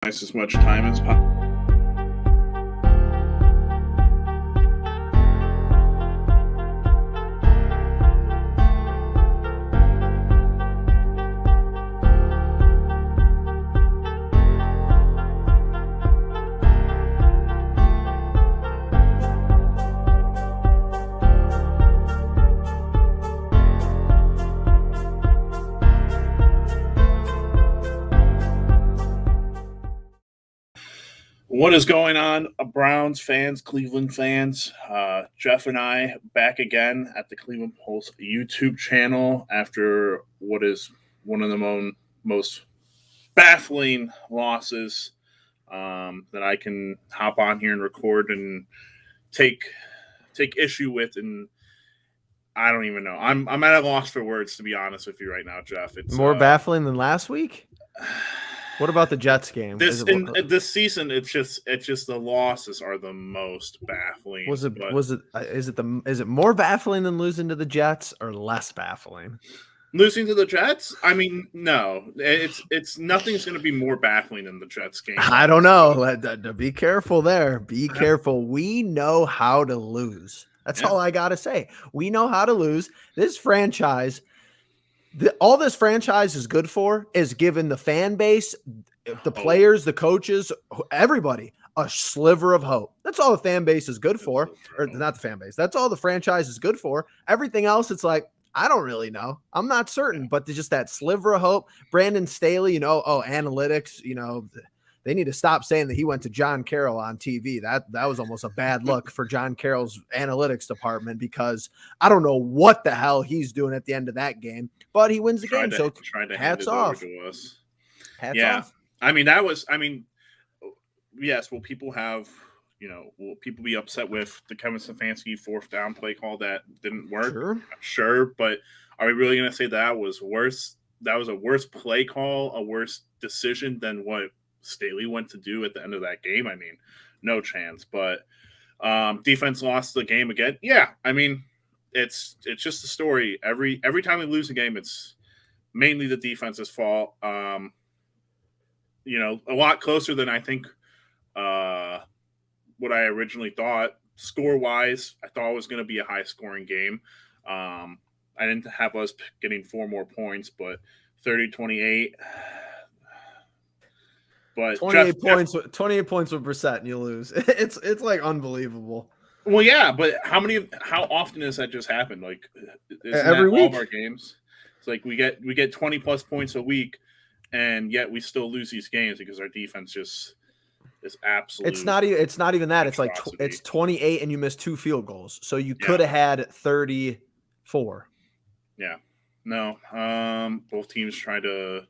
As much time as possible. What is going on, Browns fans, Cleveland fans? Jeff and I back again at the Cleveland Pulse YouTube channel after what is one of the most baffling losses that I can hop on here and record and take issue with, and I don't even know. I'm at a loss for words, to be honest with you right now, Jeff. It's more baffling than last week. What about the Jets game? This season, it's just the losses are the most baffling. Is it more baffling than losing to the Jets or less baffling? Losing to the Jets? I mean, no. It's nothing's going to be more baffling than the Jets game. I don't know. Be careful there. Be careful. We know how to lose. That's all I got to say. We know how to lose. This franchise, all this franchise is good for is giving the fan base, the players, the coaches, everybody a sliver of hope. That's all the fan base is good for. Or not the fan base. That's all the franchise is good for. Everything else, it's like, I don't really know. I'm not certain, but just that sliver of hope. Brandon Staley, analytics, they need to stop saying that he went to John Carroll on TV. That was almost a bad look for John Carroll's analytics department, because I don't know what the hell he's doing at the end of that game, but he wins the game. So hats off. Hats off. Yes, will people will people be upset with the Kevin Stefanski fourth down play call that didn't work? Sure, but are we really going to say that was worse? That was a worse play call, a worse decision than what Staley went to do at the end of that game? I mean, no chance. But defense lost the game again. Yeah, I mean, it's just a story. Every time we lose a game, it's mainly the defense's fault. A lot closer than I think what I originally thought. Score-wise, I thought it was going to be a high-scoring game. I didn't have us getting 4 more points, but 30-28. But 28 points with Brissett and you lose. It's like unbelievable. Well, yeah, but how often does that just happen? Like every week, all of our games. It's like we get 20+ points a week, and yet we still lose these games because our defense just is absolute. It's not even that. It's like it's 28 and you missed 2 field goals, so you could have had 34. Yeah, no. Both teams try to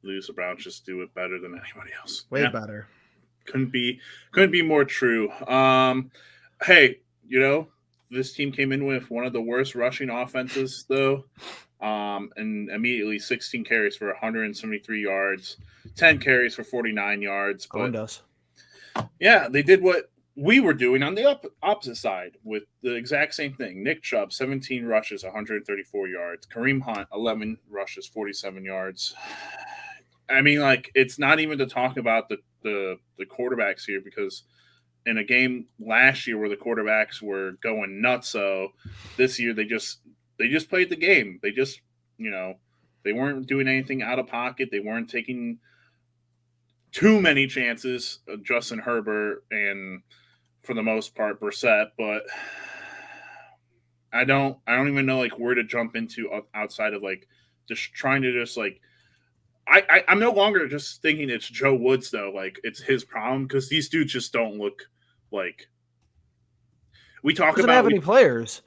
lose. The Browns just do it better than anybody else. Way better. Couldn't be more true. Hey, this team came in with one of the worst rushing offenses, though. And immediately 16 carries for 173 yards, 10 carries for 49 yards. Owned us. Yeah, they did what we were doing on the opposite side with the exact same thing. Nick Chubb, 17 rushes, 134 yards. Kareem Hunt, 11 rushes, 47 yards. I mean, it's not even to talk about the quarterbacks here, because in a game last year where the quarterbacks were going nuts, so this year they just played the game. They just, they weren't doing anything out of pocket. They weren't taking too many chances, Justin Herbert and for the most part Brissett, but I don't even know where to jump into outside of just trying to I'm no longer just thinking it's Joe Woods, though. It's his problem, because these dudes just don't look like we talk doesn't about. Have any players?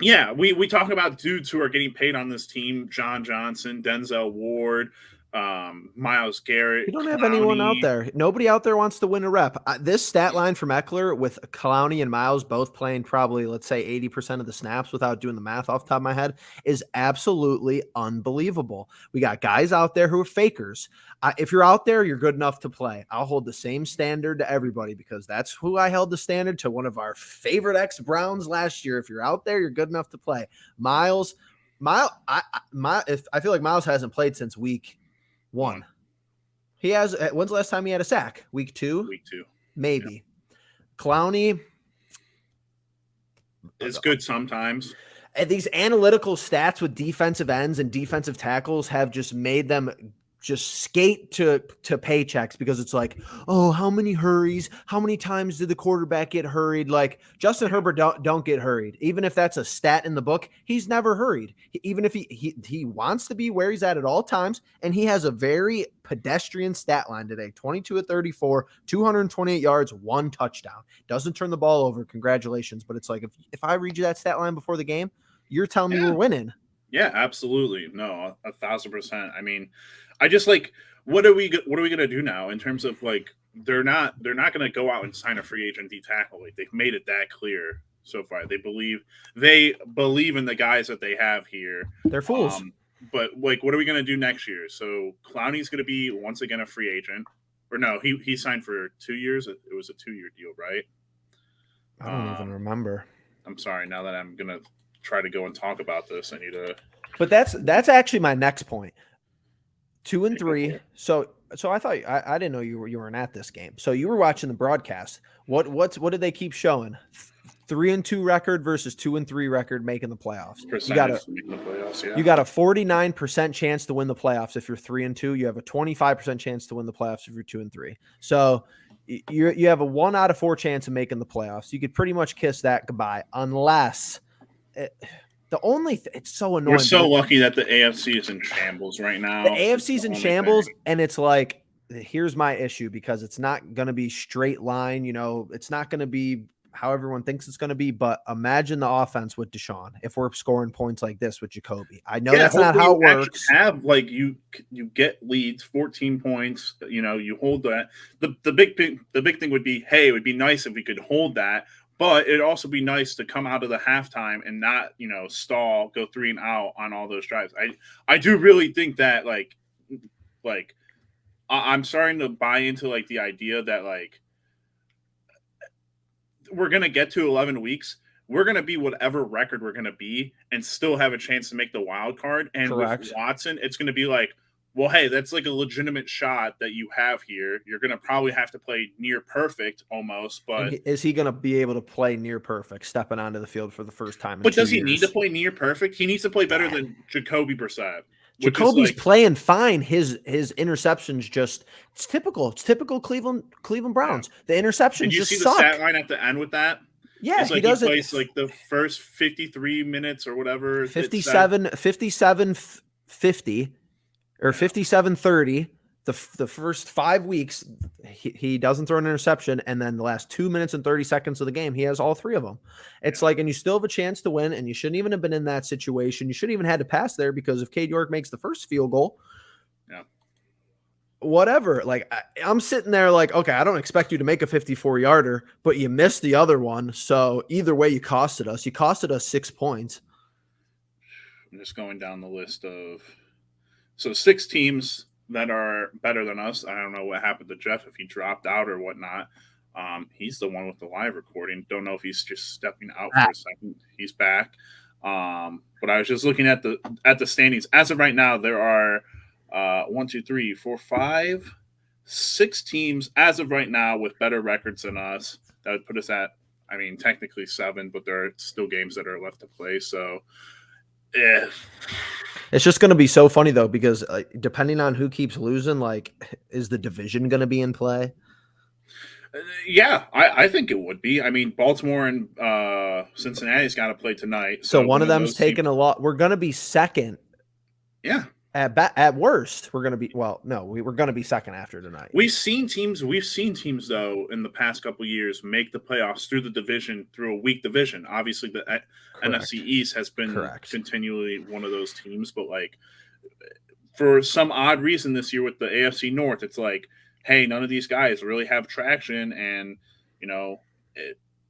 Yeah, we talk about dudes who are getting paid on this team: John Johnson, Denzel Ward, Myles Garrett. You don't have anyone out there. Nobody out there wants to win a rep. This stat line from Eckler with Clowney and Myles both playing probably, let's say, 80% of the snaps without doing the math off the top of my head is absolutely unbelievable. We got guys out there who are fakers. If you're out there, you're good enough to play. I'll hold the same standard to everybody, because that's who I held the standard to one of our favorite ex-Browns last year. If you're out there, you're good enough to play. I feel like Myles hasn't played since week 1. He has. When's the last time he had a sack? Week 2? Week 2. Maybe. Yeah. Clowney. It's good sometimes. And these analytical stats with defensive ends and defensive tackles have just made them just skate to paychecks, because it's like, oh, how many hurries? How many times did the quarterback get hurried? Like Justin Herbert don't get hurried. Even if that's a stat in the book, he's never hurried. Even if he wants to be where he's at all times, and he has a very pedestrian stat line today: 22 of 34, 228 yards, 1 touchdown. Doesn't turn the ball over. Congratulations. But it's like, if I read you that stat line before the game, you're telling me we're winning. Yeah, absolutely. No, 1,000%. I mean, I just like, what are we going to do now in terms of like, they're not going to go out and sign a free agent D tackle. Like, they've made it that clear so far. They believe in the guys that they have here. They're fools. But like, what are we going to do next year? So Clowney's going to be once again a free agent, or no, he signed for 2 years. It was a 2-year deal, right? I don't even remember. I'm sorry. Now that I'm going to try to go and talk about this, I need to. But that's actually my next point. 2 and 3. So I thought I didn't know you weren't at this game. So you were watching the broadcast. What did they keep showing? 3 and 2 record versus 2 and 3 record making the playoffs. You got a 49% chance to win the playoffs if you're 3 and 2. You have a 25% chance to win the playoffs if you're 2 and 3. So you have a 1 out of 4 chance of making the playoffs. You could pretty much kiss that goodbye, unless. It's so annoying. We're so lucky that the AFC is in shambles right now. The AFC is in shambles, and it's like, here's my issue, because it's not going to be straight line. It's not going to be how everyone thinks it's going to be. But imagine the offense with Deshaun if we're scoring points like this with Jacoby. I know that's not how it works. Have like you get leads, 14 points. You hold that. The big thing would be, hey, it would be nice if we could hold that. But it'd also be nice to come out of the halftime and not, stall, go 3 and out on all those drives. I do really think that like I'm starting to buy into like the idea that like we're gonna get to 11 weeks. We're gonna be whatever record we're gonna be and still have a chance to make the wild card. And Correct. With Watson, it's gonna be like, well, hey, that's like a legitimate shot that you have here. You're going to probably have to play near perfect almost, but is he going to be able to play near perfect stepping onto the field for the first time? But does he need to play near perfect? He needs to play better than Jacoby Brissett. Jacoby's playing fine. His interceptions it's typical. It's typical Cleveland Browns. Yeah. The interceptions just suck. Did you see the stat line at the end with that? Yeah, it's like he plays like the first 53 minutes or whatever. 57 50. Or 57-30, the first 5 weeks, he doesn't throw an interception, and then the last 2 minutes and 30 seconds of the game, he has all 3 of them. It's like, and you still have a chance to win, and you shouldn't even have been in that situation. You shouldn't even had to pass there, because if Cade York makes the first field goal, whatever. Like, I'm sitting there like, okay, I don't expect you to make a 54-yarder, but you missed the other one, so either way, you costed us. You costed us 6 points. I'm just going down the list of... So 6 teams that are better than us. I don't know what happened to Jeff, if he dropped out or whatnot. He's the one with the live recording. Don't know if he's just stepping out for a second. He's back. But I was just looking at the standings. As of right now, there are 6 teams as of right now with better records than us. That would put us at, technically 7, but there are still games that are left to play. So, yeah. It's just going to be so funny, though, because depending on who keeps losing, like, is the division going to be in play? Yeah, I think it would be. Baltimore and Cincinnati's got to play tonight. So one of them's taking a lot. We're going to be second. Yeah. At worst, we're going to be. Well, no, we're going to be second after tonight. We've seen teams though in the past couple of years make the playoffs through the division, through a weak division. Obviously, the NFC East has been continually one of those teams, but like for some odd reason this year with the AFC North, it's like, hey, none of these guys really have traction, and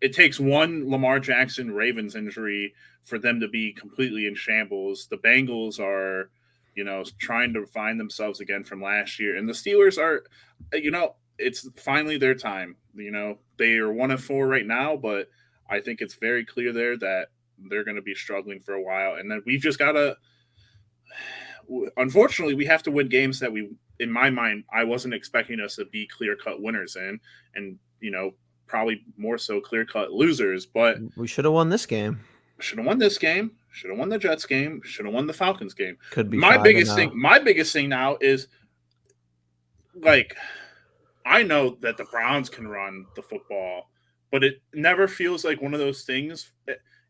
it takes one Lamar Jackson Ravens injury for them to be completely in shambles. The Bengals are trying to find themselves again from last year. And the Steelers are, it's finally their time. They are 1-4 right now, but I think it's very clear there that they're going to be struggling for a while. And then we've just got to, unfortunately, we have to win games that in my mind, I wasn't expecting us to be clear-cut winners and probably more so clear-cut losers, but We should have won this game. should have won this game, should have won the Jets game, should have won the Falcons game. Could be My 5-0. biggest thing now is, like, I know that the Browns can run the football, but it never feels like one of those things.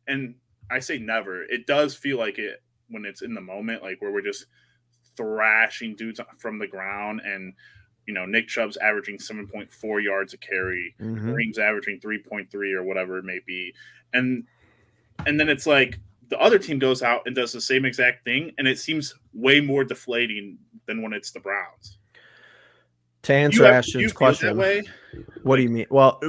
And I say never. It does feel like it when it's in the moment, like where we're just thrashing dudes from the ground, and Nick Chubb's averaging 7.4 yards a carry, Kareem's averaging 3.3 or whatever it may be, and then it's like the other team goes out and does the same exact thing, and it seems way more deflating than when it's the Browns. To answer Ashton's question, what do you mean? Well,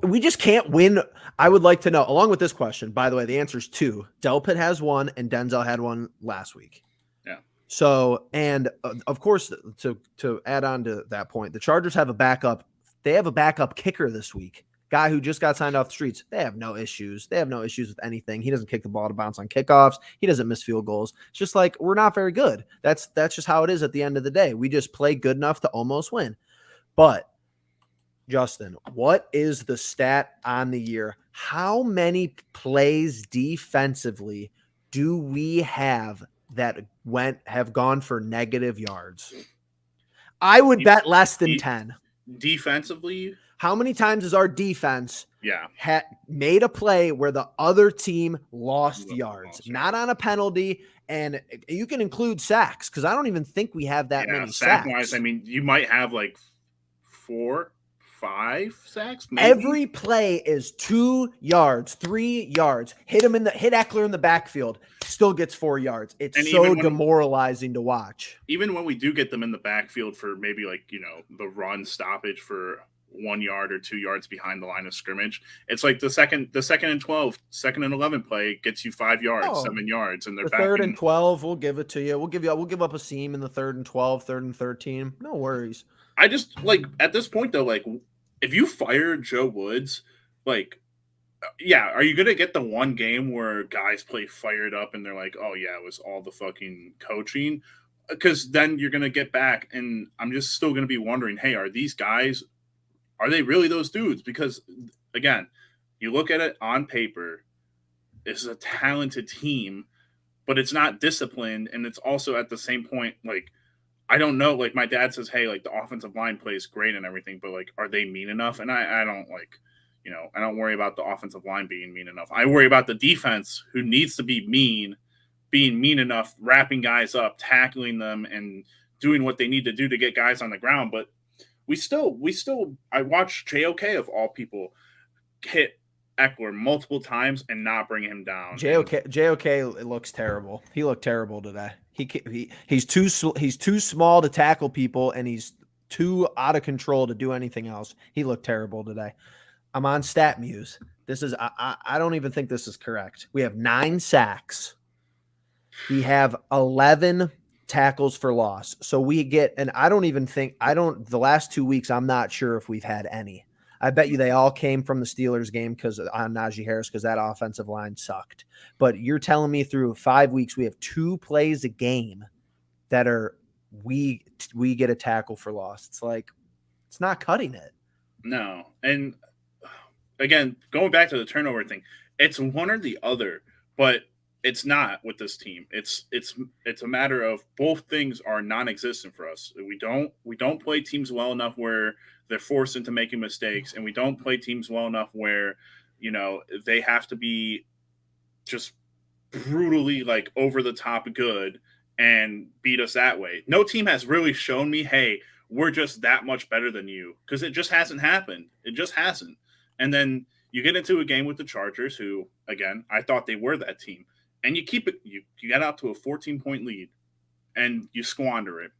we just can't win. I would like to know, along with this question, by the way, the answer is 2. Delpit has one, and Denzel had one last week. Yeah. So, and of course, to add on to that point, the Chargers have a backup. They have a backup kicker this week. Guy who just got signed off the streets. They have no issues. They have no issues with anything. He doesn't kick the ball to bounce on kickoffs. He doesn't miss field goals. It's just like, we're not very good. That's just how it is at the end of the day. We just play good enough to almost win. But Justin, what is the stat on the year? How many plays defensively do we have that have gone for negative yards? I would bet less than 10. Defensively? How many times has our defense Yeah. made a play where the other team lost yards? Not on a penalty, and you can include sacks, because I don't even think we have that many sacks. Sack-wise, I mean, you might have like 4, 5 sacks. Maybe. Every play is 2 yards, 3 yards. Hit Eckler in the backfield, still gets 4 yards. It's so demoralizing to watch. Even when we do get them in the backfield for maybe like the run stoppage for 1 yard or 2 yards behind the line of scrimmage, it's like the second and 12, second and 11 play gets you 5 yards, 7 yards, and they're back. Third and 12, we'll give it to you. We'll give up a seam in the 3rd and 12, 3rd and 13. No worries. I just like at this point though, like if you fire Joe Woods, like, yeah, are you gonna get the one game where guys play fired up and they're like, oh yeah, it was all the fucking coaching? Because then you're gonna get back, and I'm just still gonna be wondering, hey, are these guys? Are they really those dudes? Because, again, you look at it on paper, this is a talented team, but it's not disciplined, and it's also at the same point, like, I don't know. Like, my dad says, hey, like, the offensive line plays great and everything, but, like, are they mean enough? And I don't, like, I don't worry about the offensive line being mean enough. I worry about the defense, who needs to be mean, being mean enough, wrapping guys up, tackling them, and doing what they need to do to get guys on the ground. But we still, I watched JOK of all people hit Eckler multiple times and not bring him down. JOK looks terrible. He looked terrible today. He's too small to tackle people, and he's too out of control to do anything else. He looked terrible today. I'm on StatMuse. This is I don't even think this is correct. We have 9 sacks. We have 11 tackles for loss. So we get, and the last 2 weeks, I'm not sure if we've had any. I bet you they all came from the Steelers game on Najee Harris, because that offensive line sucked. But you're telling me through 5 weeks, we have 2 plays a game that are, we get a tackle for loss. It's like, it's not cutting it. No. And again, going back to the turnover thing, it's one or the other, but it's not with this team. It's a matter of both things are non-existent for us. We don't play teams well enough where they're forced into making mistakes, and we don't play teams well enough where they have to be just brutally like over the top good and beat us that way. No team has really shown me, hey, we're just that much better than you, because it just hasn't happened. It just hasn't. And then you get into a game with the Chargers, who, again, I thought they were that team. And you keep it, you get out to a 14-point lead, and you squander it.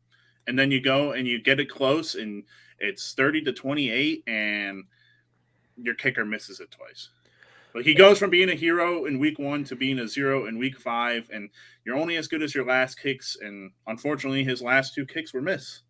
And then you go and you get it close, and it's 30-28, and your kicker misses it twice. But he goes from being a hero in week 1 to being a 0 in week 5, and you're only as good as your last kicks. And unfortunately, his last 2 kicks were missed.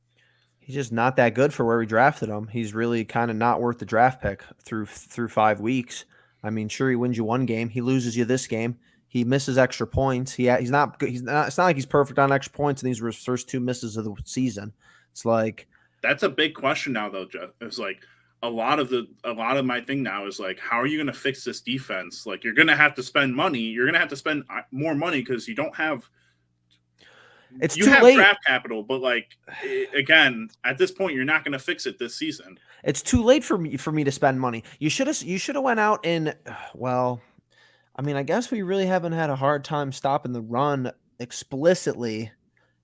He's just not that good for where we drafted him. He's really kind of not worth the draft pick through 5 weeks. I mean, sure, he wins you 1 game. He loses you this game. He misses extra points. He's not. It's not like he's perfect on extra points in these first 2 misses of the season. It's like, that's a big question now, though, Jeff. It's like a lot of my thing now is like, how are you going to fix this defense? Like, you're going to have to spend money. You're going to have to spend more money because you don't have. it's You too have late. draft capital, but like again, at this point, you're not going to fix it this season. It's too late for me to spend money. You should have went out and, well, I mean, I guess we really haven't had a hard time stopping the run explicitly,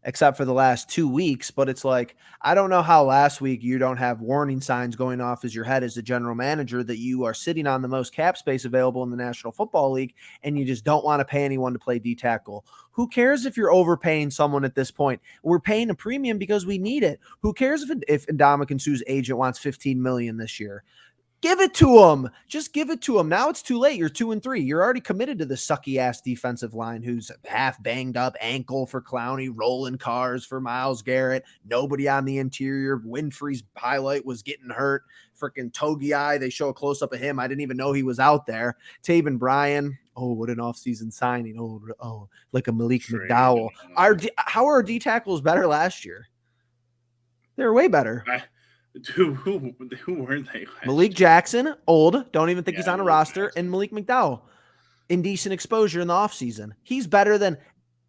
except for the last 2 weeks. But it's like, I don't know how last week you don't have warning signs going off as your head as the general manager that you are sitting on the most cap space available in the National Football League, and you just don't want to pay anyone to play D tackle. Who cares if you're overpaying someone at this point? We're paying a premium because we need it. Who cares if Ndamukong Suh's agent wants $15 million this year? Give it to him. Just give it to him. Now it's too late. You're 2-3. You're already committed to the sucky ass defensive line who's half banged up, ankle for Clowney, rolling cars for Myles Garrett, nobody on the interior. Winfrey's highlight was getting hurt. Freaking Togiai, they show a close up of him. I didn't even know he was out there. Taven Bryan. Oh, what an offseason signing. Oh, like a Malik McDowell. How are our D tackles better last year? They were way better. Who weren't they? Malik Jackson, old, don't even think he's on a roster, and Malik McDowell, indecent exposure in the offseason. He's better than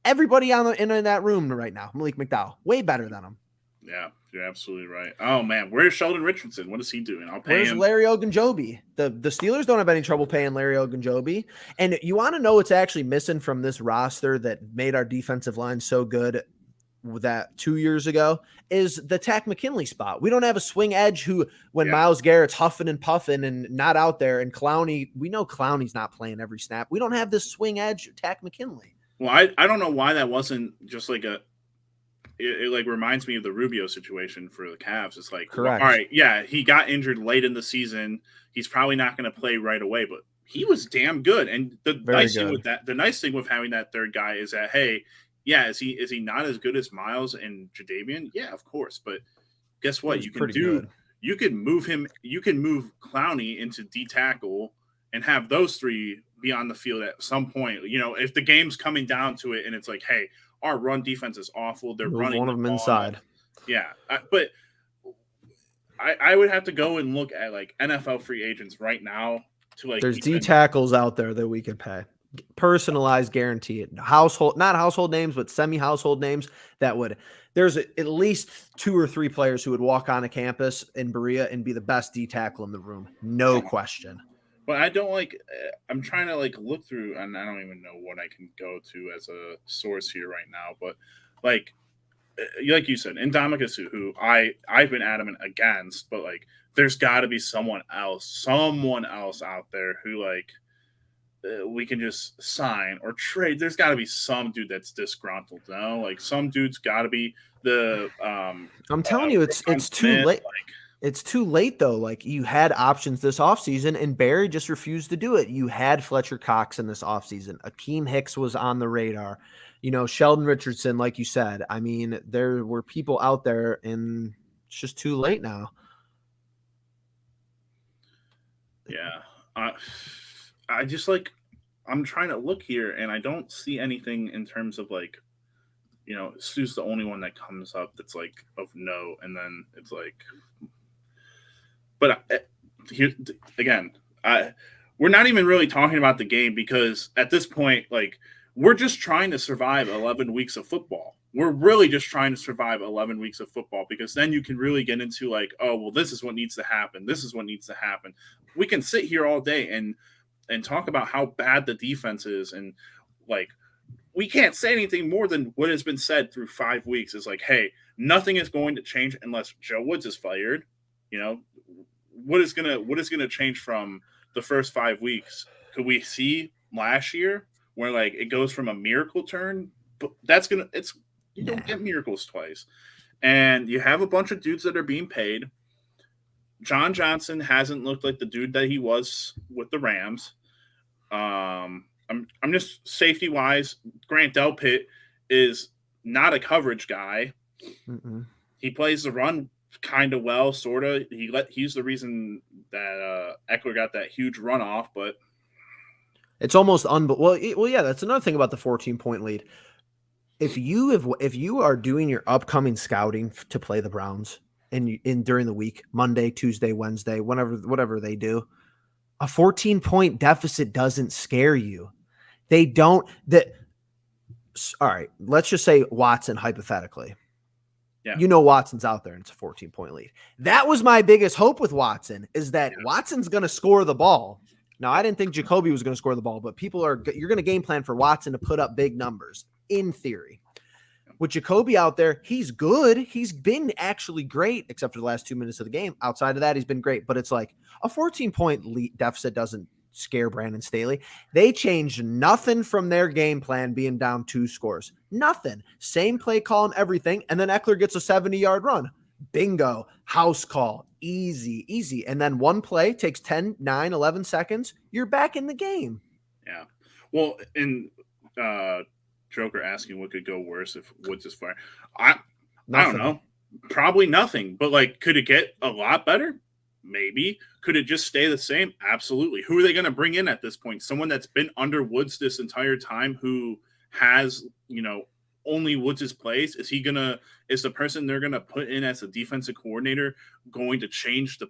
everybody in that room right now. Malik McDowell, way better than him. Yeah, you're absolutely right. Oh man, where's Sheldon Richardson? What is he doing? I'll pay him. Where's Larry Ogunjobi? The Steelers don't have any trouble paying Larry Ogunjobi. And you want to know what's actually missing from this roster that made our defensive line so good that 2 years ago is the Takk McKinley spot. We don't have a swing edge who, when Myles Garrett's huffing and puffing and not out there, and Clowney, we know Clowney's not playing every snap. We don't have this swing edge, Takk McKinley. Well, I don't know why that wasn't just like it like reminds me of the Rubio situation for the Cavs. It's like, correct. All right, yeah, he got injured late in the season. He's probably not going to play right away, but he was damn good. And the nice thing with having that third guy is that, hey, yeah, is he not as good as Myles and Jadeveon? Yeah, of course. But guess what? You can move him. You can move Clowney into D tackle and have those three be on the field at some point. You know, if the game's coming down to it and it's like, hey, our run defense is awful. They're running one of them inside. Yeah, but I would have to go and look at like NFL free agents right now to like. There's D tackles out there that we can pay. Personalized, guarantee it. Not household names, but semi-household names that would. There's at least 2 or 3 players who would walk on a campus in Berea and be the best D tackle in the room, no question. But I don't like. I'm trying to like look through, and I don't even know what I can go to as a source here right now. But like you said, Ndamukong Suh, who I've been adamant against, but like there's got to be someone else out there who like. We can just sign or trade. There's got to be some dude that's disgruntled. No, like some dude's got to be the. I'm telling you, it's too late. It's too late though. Like you had options this offseason and Barry just refused to do it. You had Fletcher Cox in this offseason. Akeem Hicks was on the radar. You know, Sheldon Richardson, like you said. I mean, there were people out there, and it's just too late now. Yeah. I just like I'm trying to look here and I don't see anything in terms of like, you know, Sue's the only one that comes up that's like of no, and then it's like, but here again, we're not even really talking about the game because at this point, like we're just trying to survive 11 weeks of football. We're really just trying to survive 11 weeks of football because then you can really get into like, oh, well, this is what needs to happen. This is what needs to happen. We can sit here all day and talk about how bad the defense is. And like, we can't say anything more than what has been said through 5 weeks is like, hey, nothing is going to change unless Joe Woods is fired. You know, what is going to change from the first 5 weeks? Could we see last year where like it goes from a miracle turn, but you don't get miracles twice. And you have a bunch of dudes that are being paid. John Johnson hasn't looked like the dude that he was with the Rams. I'm just safety wise. Grant Delpit is not a coverage guy. Mm-mm. He plays the run kind of well, sort of. He's the reason that Eckler got that huge runoff, but it's almost unbelievable. Well, yeah, that's another thing about the 14-point lead. if you are doing your upcoming scouting to play the Browns in during the week, Monday, Tuesday, Wednesday, whatever they do, a 14-point deficit doesn't scare you. They don't that all right, let's just say Watson hypothetically. Yeah. You know Watson's out there and it's a 14-point lead. That was my biggest hope with Watson is that Watson's going to score the ball. Now, I didn't think Jacoby was going to score the ball, but you're going to game plan for Watson to put up big numbers in theory. With Jacoby out there, he's good. He's been actually great, except for the last 2 minutes of the game. Outside of that, he's been great. But it's like a 14-point deficit doesn't scare Brandon Staley. They changed nothing from their game plan being down 2 scores. Nothing. Same play call and everything. And then Eckler gets a 70-yard run. Bingo. House call. Easy. And then one play takes 10, 9, 11 seconds. You're back in the game. Yeah. Well, in Joker asking what could go worse if Woods is fired. I don't know. Probably nothing. But, like, could it get a lot better? Maybe. Could it just stay the same? Absolutely. Who are they going to bring in at this point? Someone that's been under Woods this entire time who has, only Woods' plays? Is the person they're going to put in as a defensive coordinator going to change the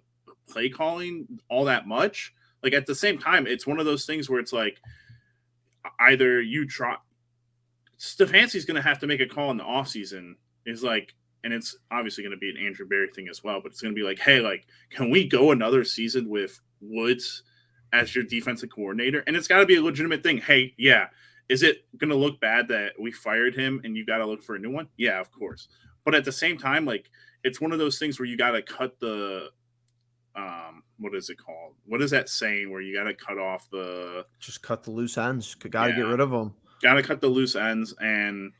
play calling all that much? Like, at the same time, it's one of those things where it's like either you try – Stefanski's going to have to make a call in the offseason is like, and it's obviously going to be an Andrew Berry thing as well, but it's going to be like, hey, like, can we go another season with Woods as your defensive coordinator? And it's got to be a legitimate thing. Hey, yeah, is it going to look bad that we fired him and you got to look for a new one? Yeah, of course. But at the same time, like, it's one of those things where you got to cut the what is it called? What is that saying where you got to cut off just cut the loose ends. Got to get rid of them. Got to cut the loose ends and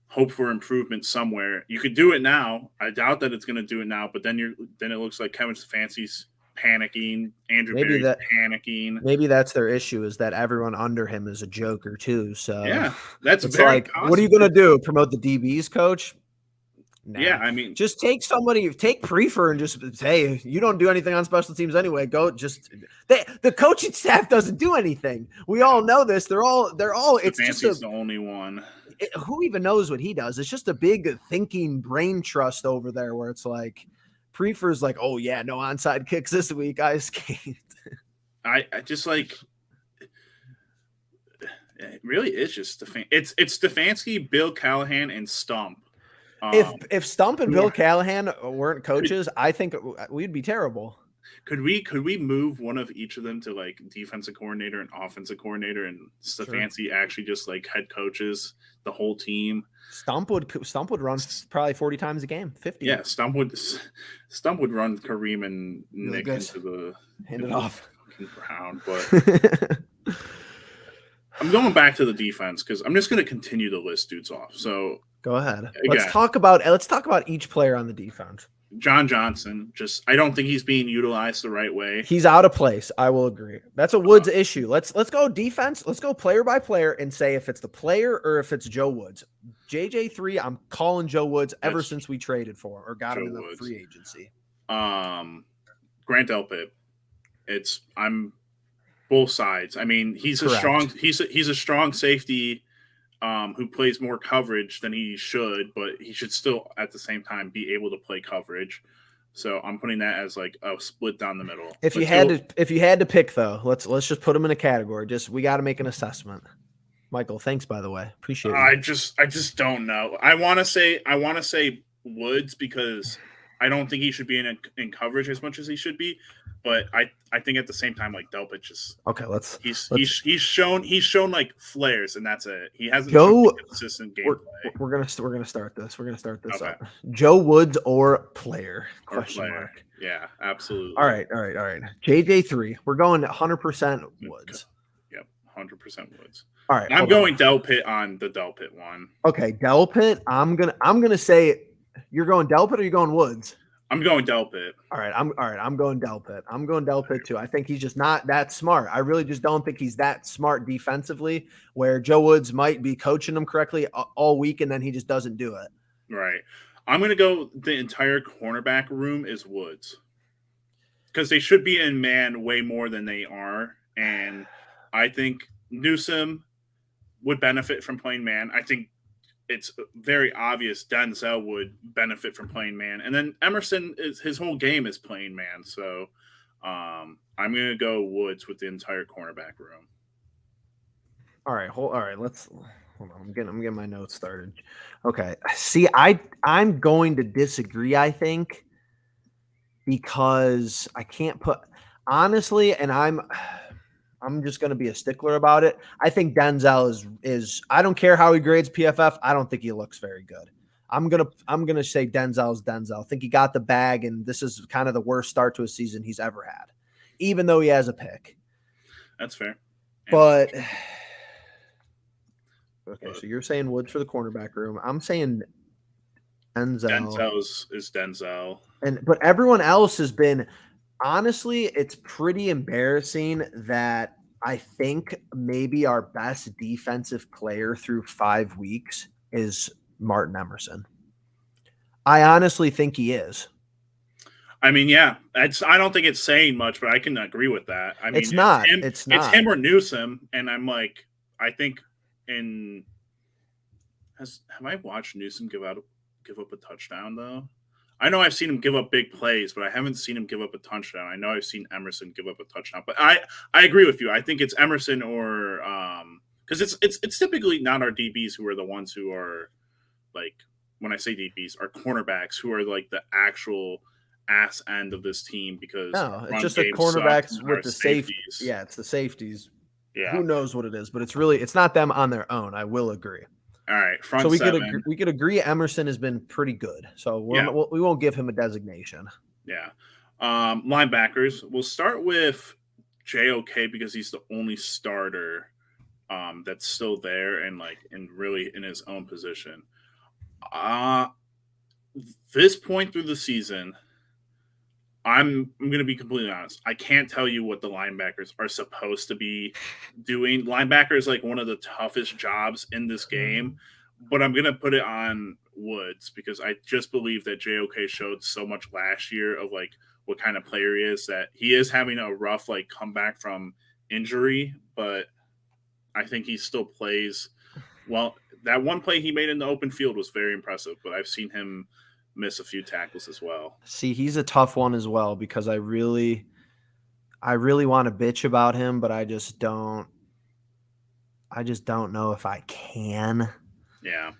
hope for improvement somewhere. You could do it now. I doubt that it's going to do it now, but then it looks like Kevin Stefanski's panicking, Andrew Berry's panicking. Maybe that's their issue is that everyone under him is a joker too. So yeah, that's very like, possible. What are you going to do? Promote the DBs coach? Nah. Yeah, I mean, just take Prefer and just hey, you don't do anything on special teams anyway. Go the coaching staff doesn't do anything. We all know this. They're all. It's just the only one. Who even knows what he does? It's just a big thinking brain trust over there where it's like Prefer's like, oh yeah, no onside kicks this week. I escaped. I just like. It really is just It's Stefanski, Bill Callahan, and Stump. If Stump and Bill Callahan weren't coaches, I think we'd be terrible. Could we move one of each of them to like defensive coordinator and offensive coordinator, and Stefanski actually just like head coaches the whole team? Stump would run probably 40 times a game, 50. Yeah, Stump would run Kareem and really Nick into the hand it off ground, but. I'm going back to the defense because I'm just going to continue to list dudes off. So go ahead. Let's talk about each player on the defense. John Johnson, I don't think he's being utilized the right way. He's out of place. I will agree. That's a Woods issue. Let's go defense. Let's go player by player and say if it's the player or if it's Joe Woods. JJ3, I'm calling Joe Woods ever since we traded for him or got him in the free agency. Grant Delpit. I'm both sides. I mean, he's a strong safety who plays more coverage than he should, but he should still at the same time be able to play coverage. So I'm putting that as like a split down the middle. If you had to pick though, let's just put him in a category. We got to make an assessment. Michael, thanks by the way. Appreciate it. I just don't know. I want to say Woods because I don't think he should be in coverage as much as he should be. But I think at the same time, like Delpit just he's shown like flares and that's it. He hasn't shown consistent gameplay. We're gonna start this. We're gonna start this okay. up. Joe Woods or player? Question mark. Yeah, absolutely. All right. JJ3. We're going 100% Woods. Yep, 100% Woods. All right. I'm going Delpit on the Delpit one. Okay, Delpit. I'm gonna say you're going Delpit or you going Woods? I'm going Delpit. All right. I'm going Delpit. I'm going Delpit too. I think he's just not that smart. I really just don't think he's that smart defensively where Joe Woods might be coaching him correctly all week and then he just doesn't do it. Right. I'm going to go the entire cornerback room is Woods because they should be in man way more than they are. And I think Newsome would benefit from playing man. I think it's very obvious Denzel would benefit from playing man, and then Emerson is his whole game is playing man. So I'm going to go Woods with the entire cornerback room. All right, all right. Let's hold on. I'm getting my notes started. Okay. See, I'm going to disagree. I think because I can't put honestly, and I'm just going to be a stickler about it. I think Denzel is. I don't care how he grades PFF. I don't think he looks very good. I'm gonna say Denzel's Denzel. I think he got the bag, and this is kind of the worst start to a season he's ever had, even though he has a pick. That's fair. But okay, so you're saying Woods for the cornerback room. I'm saying Denzel. Denzel is Denzel. But everyone else has been honestly, it's pretty embarrassing that I think maybe our best defensive player through 5 weeks is Martin Emerson. I honestly think he is. I mean, yeah, I don't think it's saying much, but I can agree with that. I mean, it's not. It's him or Newsome, and I'm like, I think have I watched Newsome give up a touchdown though? I know I've seen him give up big plays, but I haven't seen him give up a touchdown. I know I've seen Emerson give up a touchdown, but I agree with you. I think it's Emerson or because it's typically not our DBs who are the ones who are like, when I say DBs, are cornerbacks who are like the actual ass end of this team, because it's just the cornerbacks with the safeties. Yeah, it's the safeties. Yeah, who knows what it is, but it's not them on their own. I will agree. All right, so we could agree Emerson has been pretty good. So we won't give him a designation. Yeah, linebackers. We'll start with JOK because he's the only starter that's still there and really in his own position. This point through the season, I'm going to be completely honest. I can't tell you what the linebackers are supposed to be doing. Linebacker is like one of the toughest jobs in this game, but I'm going to put it on Woods because I just believe that JOK showed so much last year of like what kind of player he is, that he is having a rough like comeback from injury, but I think he still plays well. That one play he made in the open field was very impressive, but I've seen him miss a few tackles as well. See, he's a tough one as well because I really want to bitch about him, but I just don't know if I can. Yeah.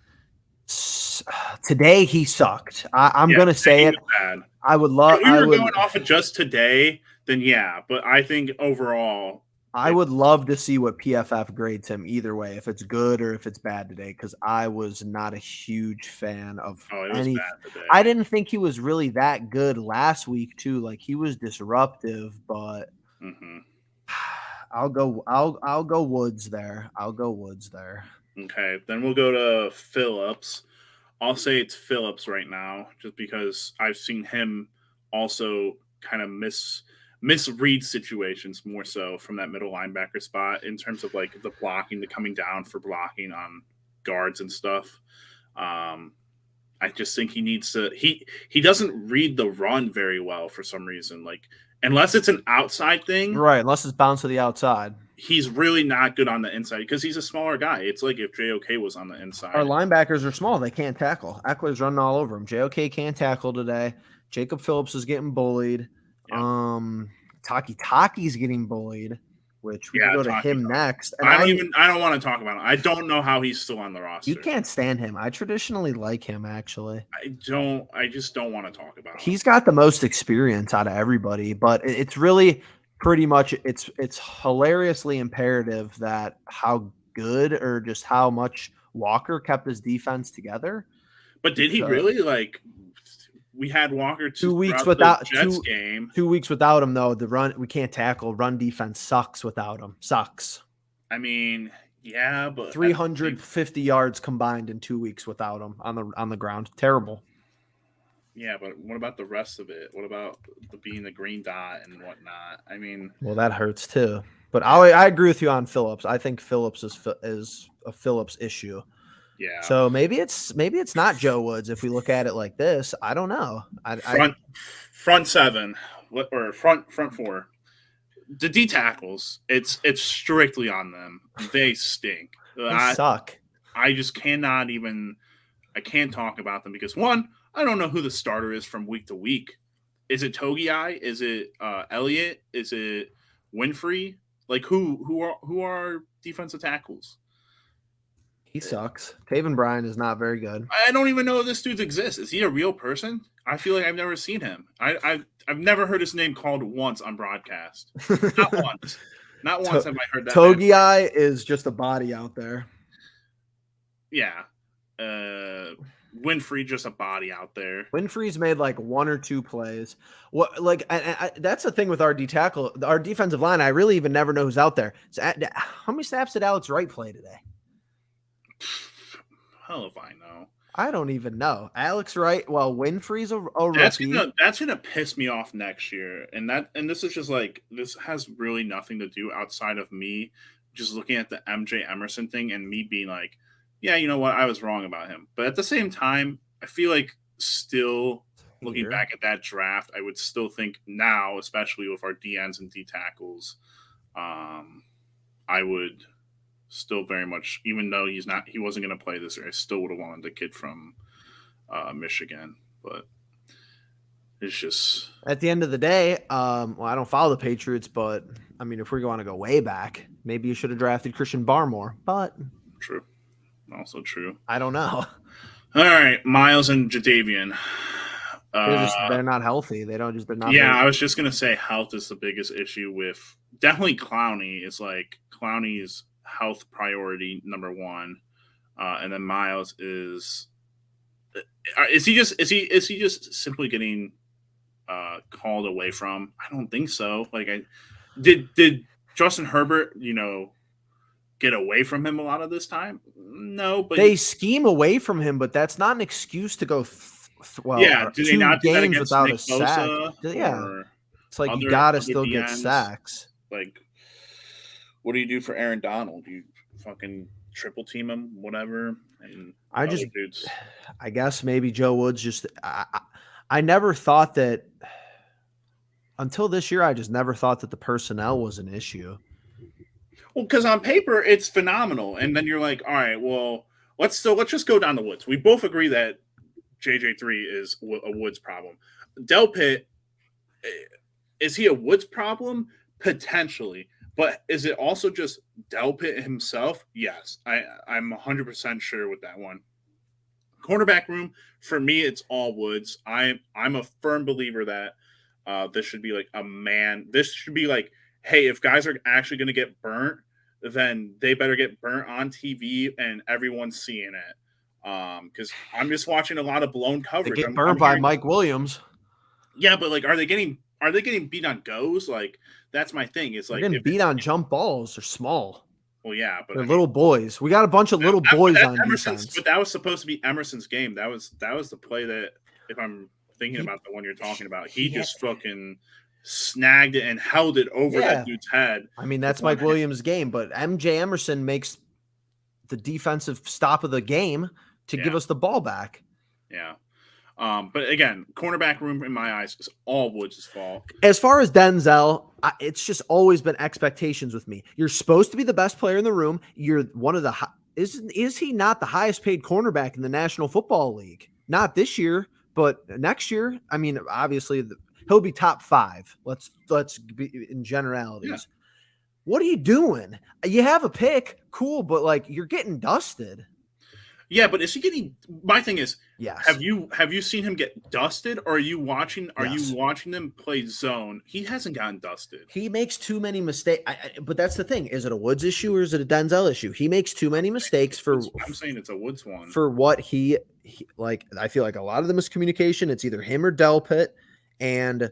Today he sucked. I'm gonna say it. Bad. I would love. If we were going off of just today, then yeah. But I think overall, I would love to see what PFF grades him either way, if it's good or if it's bad today, because I was not a huge fan of any. Bad today. I didn't think he was really that good last week too. Like he was disruptive, but I'll go Woods there. Okay, then we'll go to Phillips. I'll say it's Phillips right now, just because I've seen him also kind of misread situations more so from that middle linebacker spot in terms of like the blocking, the coming down for blocking on guards and stuff. I just think he needs to. He doesn't read the run very well for some reason. Like unless it's an outside thing, right? Unless it's bounced to the outside. He's really not good on the inside because he's a smaller guy. It's like if JOK was on the inside. Our linebackers are small. They can't tackle. Eckler's running all over him. JOK can't tackle today. Jacob Phillips is getting bullied. Yeah. Taki's getting bullied, which we can go to him next. And I don't want to talk about him. I don't know how he's still on the roster. You can't stand him. I traditionally like him, actually. I just don't want to talk about him. He's got the most experience out of everybody, but it's really pretty much it's hilariously imperative that how good or just how much Walker kept his defense together. But did he really like? We had Walker 2 weeks without Jets game. 2 weeks without him, though. The run we can't tackle. Run defense sucks without him. Sucks. I mean, yeah, but 350 yards combined in 2 weeks without him on the ground. Terrible. Yeah, but what about the rest of it? What about being the green dot and whatnot? I mean, well, that hurts too. But I agree with you on Phillips. I think Phillips is a Phillips issue. Yeah. So maybe it's not Joe Woods if we look at it like this. I don't know. Front seven or front four. The D tackles, it's strictly on them. They stink. They suck. I just cannot even. I can't talk about them because one, I don't know who the starter is from week to week. Is it Togiai? Is it Elliott? Is it Winfrey? Like who are defensive tackles? He sucks. Taven Bryan is not very good. I don't even know if this dude exists. Is he a real person? I feel like I've never seen him. I've never heard his name called once on broadcast. Not once. Not once have I heard that. Togiai is just a body out there. Yeah. Winfrey just a body out there. Winfrey's made like 1 or 2 plays. What like that's the thing with our our defensive line. I really even never know who's out there. So, how many snaps did Alex Wright play today? Hell if I know. I don't even know. Alex Wright. Well, Winfrey's a rookie. That's gonna piss me off next year. And this is just like this has really nothing to do outside of me just looking at the MJ Emerson thing and me being like, yeah, you know what? I was wrong about him. But at the same time, I feel like still looking back at that draft, I would still think now, especially with our DNs and D tackles, I would still very much, even though he wasn't going to play this year, I still would have wanted the kid from Michigan. But it's just at the end of the day, well, I don't follow the Patriots, but I mean, if we're going to go way back, maybe you should have drafted Christian Barmore. But true. Also true. I don't know. All right, Miles and Jadeveon. They're not healthy. They're not. Yeah, I was just gonna say health is the biggest issue with definitely Clowney. Is like Clowney's health priority number 1, and then Miles is he just simply getting called away from? I don't think so. Like did Justin Herbert, get away from him a lot of this time? No, but they scheme away from him, but that's not an excuse to go. Do they not do that games against without Nick a sack? Bosa? Yeah, it's like you gotta still DNs? get sacks. Like, what do you do for Aaron Donald? You fucking triple team him, whatever. And I guess maybe Joe Woods just. I never thought that until this year. I just never thought that the personnel was an issue. Well, because on paper it's phenomenal, and then you're like, all right, well, let's just go down the Woods. We both agree that JJ3 is a Woods problem. Delpit, is he a Woods problem? Potentially, but is it also just Delpit himself? Yes, I'm 100% sure with that one. Cornerback room for me, it's all Woods. I'm a firm believer that this should be like a man. This should be like, hey, if guys are actually going to get burnt, then they better get burnt on TV and everyone's seeing it. Because I'm just watching a lot of blown coverage. They get burned by Mike Williams. Yeah, but like, are they getting beat on goes? Like, that's my thing. It's like getting beat on jump balls. They're small. Well, yeah, but they're little boys. We got a bunch of little boys on defense. But that was supposed to be Emerson's game. That was the play that, if I'm thinking about the one you're talking about, he just fucking snagged it and held it over that dude's head. I mean, that's Mike Williams' game, but MJ Emerson makes the defensive stop of the game to give us the ball back. Yeah. But again, cornerback room in my eyes is all Woods' fault. As far as Denzel, it's just always been expectations with me. You're supposed to be the best player in the room. You're one of the is he not the highest paid cornerback in the National Football League? Not this year, but next year. I mean, obviously he'll be top 5. Let's be in generalities. Yeah. What are you doing? You have a pick, cool, but like you're getting dusted. Yeah, but is he getting? My thing is, yes. Have you seen him get dusted, or are you watching? Are you watching them play zone? He hasn't gotten dusted. He makes too many mistakes. But that's the thing: is it a Woods issue or is it a Denzel issue? He makes too many mistakes for. I'm saying it's a Woods one for what he like. I feel like a lot of the miscommunication. It's either him or Delpit, and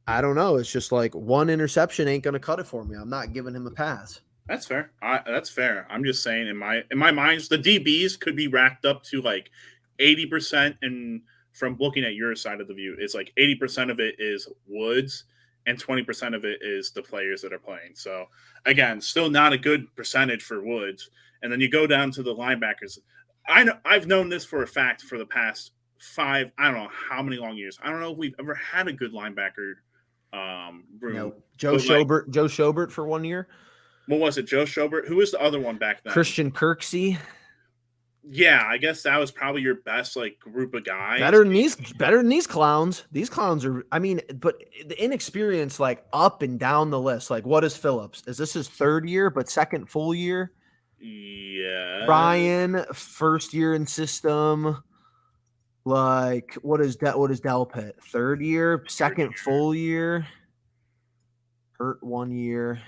I don't know. It's just like one interception ain't going to cut it for me. I'm not giving him a pass. That's fair. That's fair. I'm just saying in my mind, the DBs could be racked up to like 80%. And from looking at your side of the view, it's like 80% of it is Woods and 20% of it is the players that are playing. So again, still not a good percentage for Woods. And then you go down to the linebackers. I've known this for a fact for the past 5, I don't know how many long years. I don't know if we've ever had a good linebacker room. No. Joe Schobert for 1 year. What was it? Joe Schobert? Who was the other one back then? Christian Kirksey. Yeah, I guess that was probably your best like group of guys. Better than these clowns. These clowns are, I mean, but the inexperience, like up and down the list. Like, what is Phillips? Is this his third year, but second full year? Yeah. Ryan, first year in system. Like, what is that? What is Delpit? Third year, second full year. Hurt 1 year.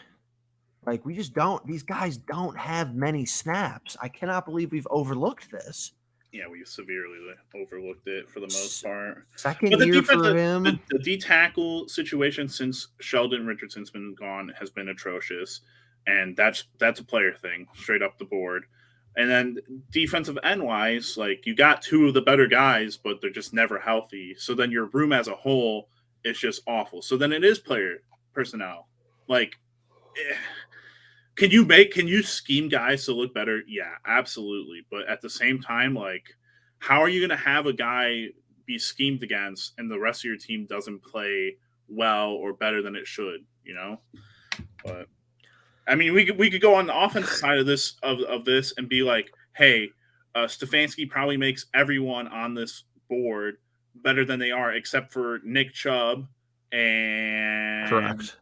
Like, we just don't. These guys don't have many snaps. I cannot believe we've overlooked this. Yeah, we severely overlooked it for the most part. Second But the year for defensive, him. the D tackle situation since Sheldon Richardson's been gone has been atrocious, and that's a player thing straight up the board. And then defensive end wise, like you got two of the better guys, but they're just never healthy. So then your room as a whole is just awful. So then it is player personnel. Like, can you scheme guys to look better? Yeah, absolutely. But at the same time, like, how are you going to have a guy be schemed against and the rest of your team doesn't play well or better than it should? You know, but I mean, we could go on the offensive side of this and be like, hey, Stefanski probably makes everyone on this board better than they are, except for Nick Chubb and correct.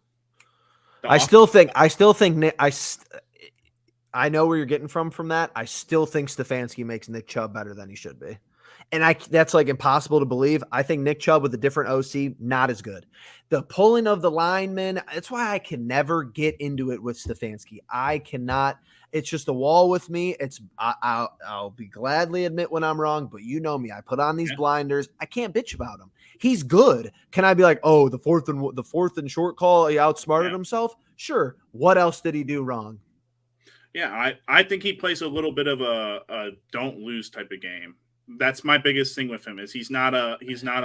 I still think I know where you're getting from that. I still think Stefanski makes Nick Chubb better than he should be. And that's like impossible to believe. I think Nick Chubb with a different OC, not as good. The pulling of the linemen, that's why I can never get into it with Stefanski. I cannot. It's just a wall with me. I'll be gladly admit when I'm wrong, but you know me. I put on these blinders. I can't bitch about him. He's good. Can I be like, oh, the fourth and short call, he outsmarted himself? Sure. What else did he do wrong? Yeah, I think he plays a little bit of a don't lose type of game. That's my biggest thing with him is he's not a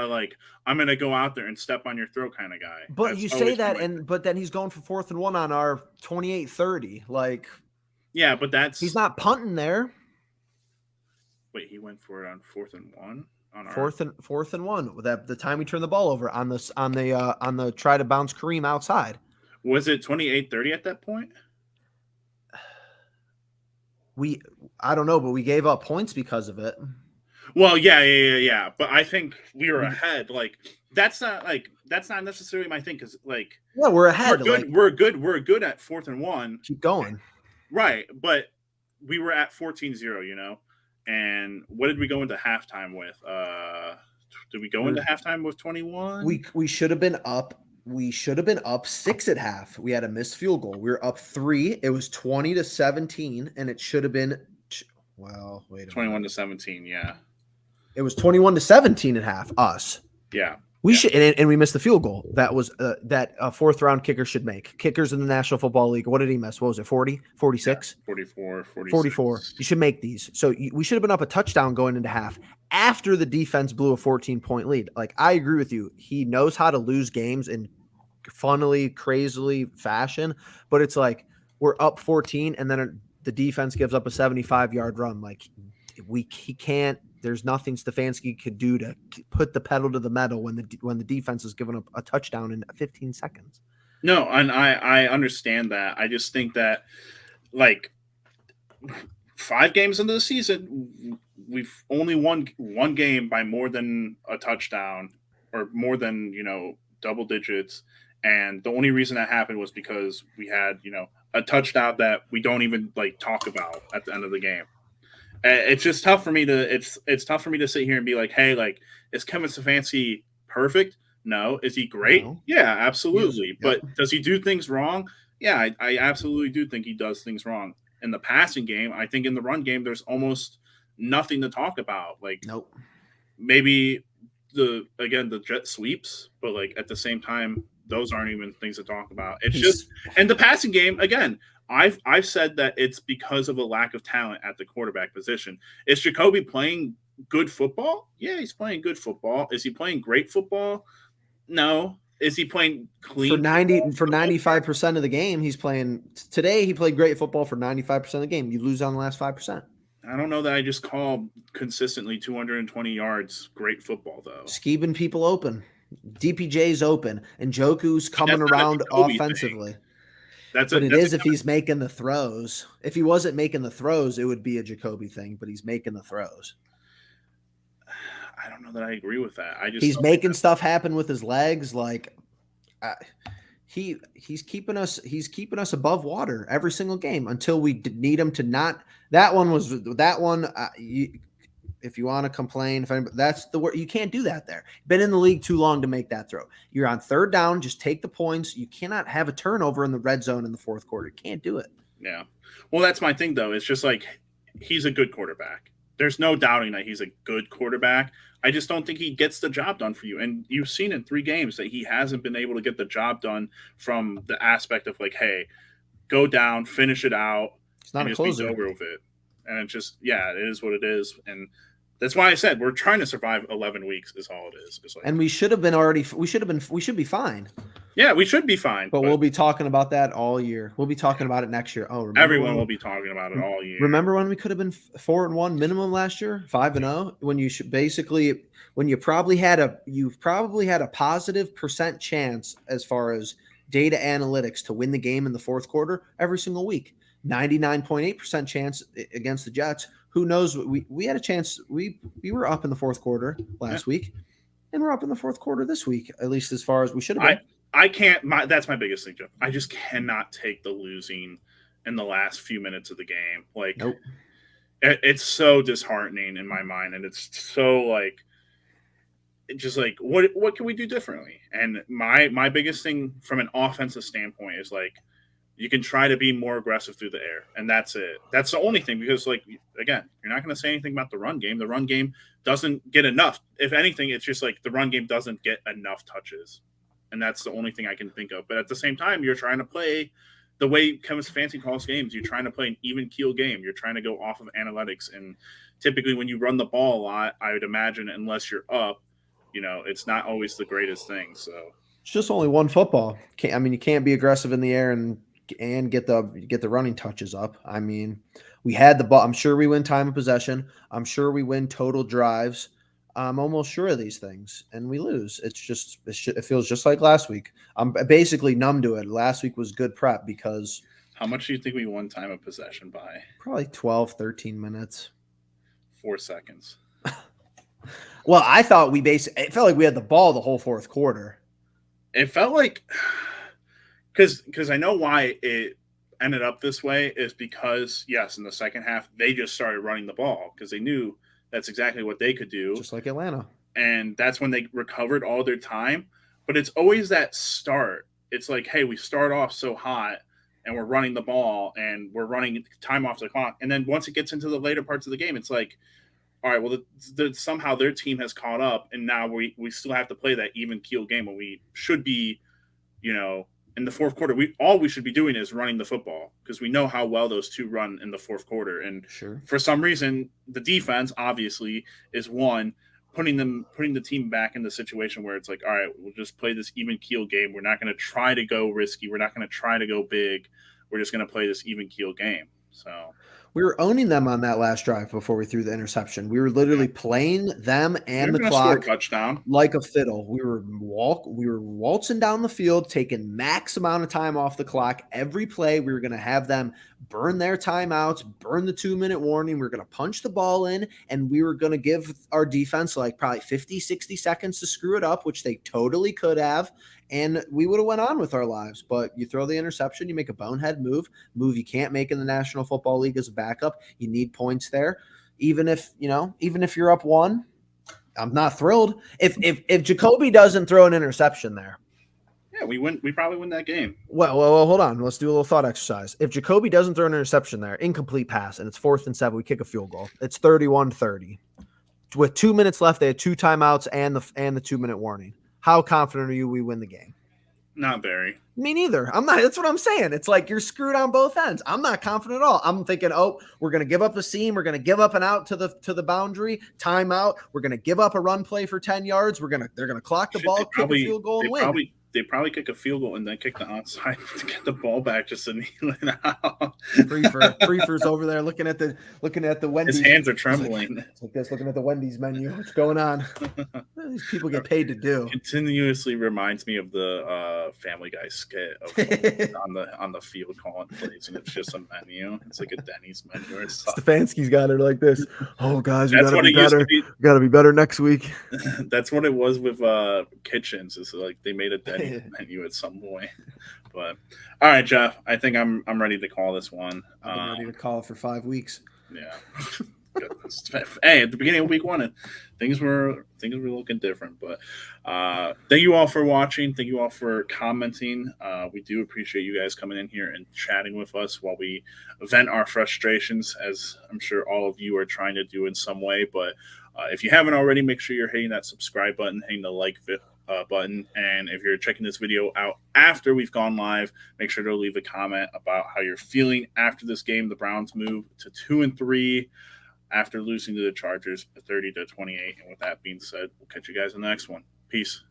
like I'm gonna go out there and step on your throat kind of guy. But That's you say that but then he's going for 4th and 1 on our 28-30. Like, yeah, but he's not punting there. Wait, he went for it on 4th and 1 on fourth and 1. That the time we turned the ball over on the try to bounce Kareem outside. Was it 28-30 at that point? I don't know, but we gave up points because of it. Well, yeah. But I think we were ahead. Like that's not necessarily my thing because like we're ahead. We're good at 4th and 1. Keep going. Right, but we were at 14-0, you know. And what did we go into halftime with? Did we go into halftime with 21? We should have been up. We should have been up 6 at half. We had a missed field goal. We were up 3. It was 20-17, and it should have been. Well, wait. 21-17. Yeah. It was 21-17 at half. Us. Yeah. We should, and we missed the field goal. That was that a 4th round kicker should make. Kickers in the National Football League. What did he miss? What was it? 40, 46, 44, 46. 44. You should make these. So we should have been up a touchdown going into half after the defense blew a 14-point lead. Like, I agree with you. He knows how to lose games in funnily, crazily fashion, but it's like we're up 14 and then the defense gives up a 75-yard run. Like, he can't. There's nothing Stefanski could do to put the pedal to the metal when the defense is giving up a touchdown in 15 seconds. No, and I understand that. I just think that, like, 5 games into the season, we've only won one game by more than a touchdown or more than, double digits. And the only reason that happened was because we had, a touchdown that we don't even like talk about at the end of the game. It's just tough for me to it's tough for me to sit here and be like, hey, like, is Kevin Stefanski perfect? No. Is he great? No. Yeah, absolutely. Yes. But does he do things wrong? Yeah, I absolutely do think he does things wrong. In the passing game, I think in the run game, there's almost nothing to talk about. Like, nope. Maybe the jet sweeps, but like at the same time, those aren't even things to talk about. It's just, and the passing game, again, I've said that it's because of a lack of talent at the quarterback position. Is Jacoby playing good football? Yeah, he's playing good football. Is he playing great football? No. Is he playing clean for 95% of the game? He's playing today. He played great football for 95% of the game. You lose on the last 5%. I don't know that I just call consistently 220 yards great football though. Scheming people open. DPJ's open, and Njoku's coming around offensively. That's But it. it That's is if he's making the throws. If he wasn't making the throws, it would be a Jacoby thing, but he's making the throws. I don't know that I agree with that. I just He's don't think making stuff happen with his legs. Like he's keeping us above water every single game until we need him to not. That one. If you want to complain, that's the word. You can't do that there. Been in the league too long to make that throw. You're on third down. Just take the points. You cannot have a turnover in the red zone in the fourth quarter. You can't do it. Yeah. Well, that's my thing, though. It's just like he's a good quarterback. There's no doubting that he's a good quarterback. I just don't think he gets the job done for you. And you've seen in 3 games that he hasn't been able to get the job done from the aspect of like, hey, go down, finish it out, It's not and a just be closer. over with it. And it's just, yeah, it is what it is. And that's why I said we're trying to survive 11 weeks is all it is. It's like, And we should be fine. yeah, we should be fine. But we'll be talking about that all year. We'll be talking about it next year. Oh, everyone will be talking about it all year. Remember when we could have been 4-1 minimum last year, 5-0, when you should basically when you probably had a positive percent chance as far as data analytics to win the game in the fourth quarter every single week. 99.8% chance against the Jets. Who knows? We had a chance. We were up in the fourth quarter last week, and we're up in the fourth quarter this week, at least as far as we should have been. I can't. That's my biggest thing, Joe. I just cannot take the losing in the last few minutes of the game. Like, nope. It's so disheartening in my mind, and it's so like, just like what can we do differently? And my biggest thing from an offensive standpoint is like, you can try to be more aggressive through the air, and that's it. That's the only thing, because like, again, you're not going to say anything about the run game. The run game doesn't get enough. If anything, it's just like the run game doesn't get enough touches. And that's the only thing I can think of. But at the same time, you're trying to play the way Kevin Stefanski calls games. You're trying to play an even keel game. You're trying to go off of analytics. And typically when you run the ball a lot, I would imagine, unless you're up, it's not always the greatest thing. So it's just only one football. You can't be aggressive in the air and get the running touches up. I mean, we had the ball. I'm sure we win time of possession. I'm sure we win total drives. I'm almost sure of these things, and we lose. It feels just like last week. I'm basically numb to it. Last week was good prep because. How much do you think we won time of possession by? Probably 12, 13 minutes. 4 seconds. Well, I thought it felt like we had the ball the whole fourth quarter. It felt like, because I know why it ended up this way is because, yes, in the second half, they just started running the ball because they knew that's exactly what they could do. Just like Atlanta. And that's when they recovered all their time. But it's always that start. It's like, hey, we start off so hot and we're running the ball and we're running time off the clock. And then once it gets into the later parts of the game, it's like, all right, well, somehow their team has caught up. And now we still have to play that even keel game when we should be, in the fourth quarter, we should be doing is running the football because we know how well those two run in the fourth quarter. And sure, for some reason, the defense obviously is putting the team back in the situation where it's like, all right, we'll just play this even keel game. We're not going to try to go risky. We're not going to try to go big. We're just going to play this even keel game. So we were owning them on that last drive before we threw the interception. We were literally playing them and the clock touchdown like a fiddle. We were waltzing down the field, taking max amount of time off the clock every play. We were going to have them burn their timeouts, burn the 2-minute warning. We were going to punch the ball in, and we were going to give our defense like probably 50, 60 seconds to screw it up, which they totally could have. And we would have went on with our lives. But you throw the interception, you make a bonehead move you can't make in the National Football League as a backup. You need points there. Even if you're up 1, I'm not thrilled. If Jacoby doesn't throw an interception there. Yeah, we win. We probably win that game. Well, hold on. Let's do a little thought exercise. If Jacoby doesn't throw an interception there, incomplete pass, and it's 4th and 7, we kick a field goal. It's 31-30. With 2 minutes left, they had 2 timeouts and the 2-minute warning. How confident are you we win the game? Not very. Me neither. I'm not. That's what I'm saying. It's like you're screwed on both ends. I'm not confident at all. I'm thinking, we're going to give up a seam. We're going to give up an out to the boundary, timeout. We're going to give up a run play for 10 yards. They're going to clock the ball, kick a field goal, and win. they probably kick a field goal and then kick the onside to get the ball back just to kneel it out. Prefer's over there looking at the Wendy's. His hands are trembling. It's like this, looking at the Wendy's menu. What's going on? What do these people get paid to do? Continuously reminds me of the Family Guy skit of on the field calling plays, and it's just a menu. It's like a Denny's menu or something. Stefanski's got it like this. Oh, guys, we That's gotta what be it used to better. be. We gotta be better next week. That's what it was with Kitchens. Is like they made a Denny's menu at some point. But all right, Jeff, I think I'm ready to call this one. I've been ready to call it for 5 weeks. Yeah. Hey, at the beginning of week 1, things were looking different. But thank you all for watching. Thank you all for commenting. We do appreciate you guys coming in here and chatting with us while we vent our frustrations, as I'm sure all of you are trying to do in some way. But if you haven't already, make sure you're hitting that subscribe button, hitting the like button. And if you're checking this video out after we've gone live, make sure to leave a comment about how you're feeling after this game. The Browns move to 2-3 after losing to the Chargers 30-28. And with that being said, we'll catch you guys in the next one. Peace.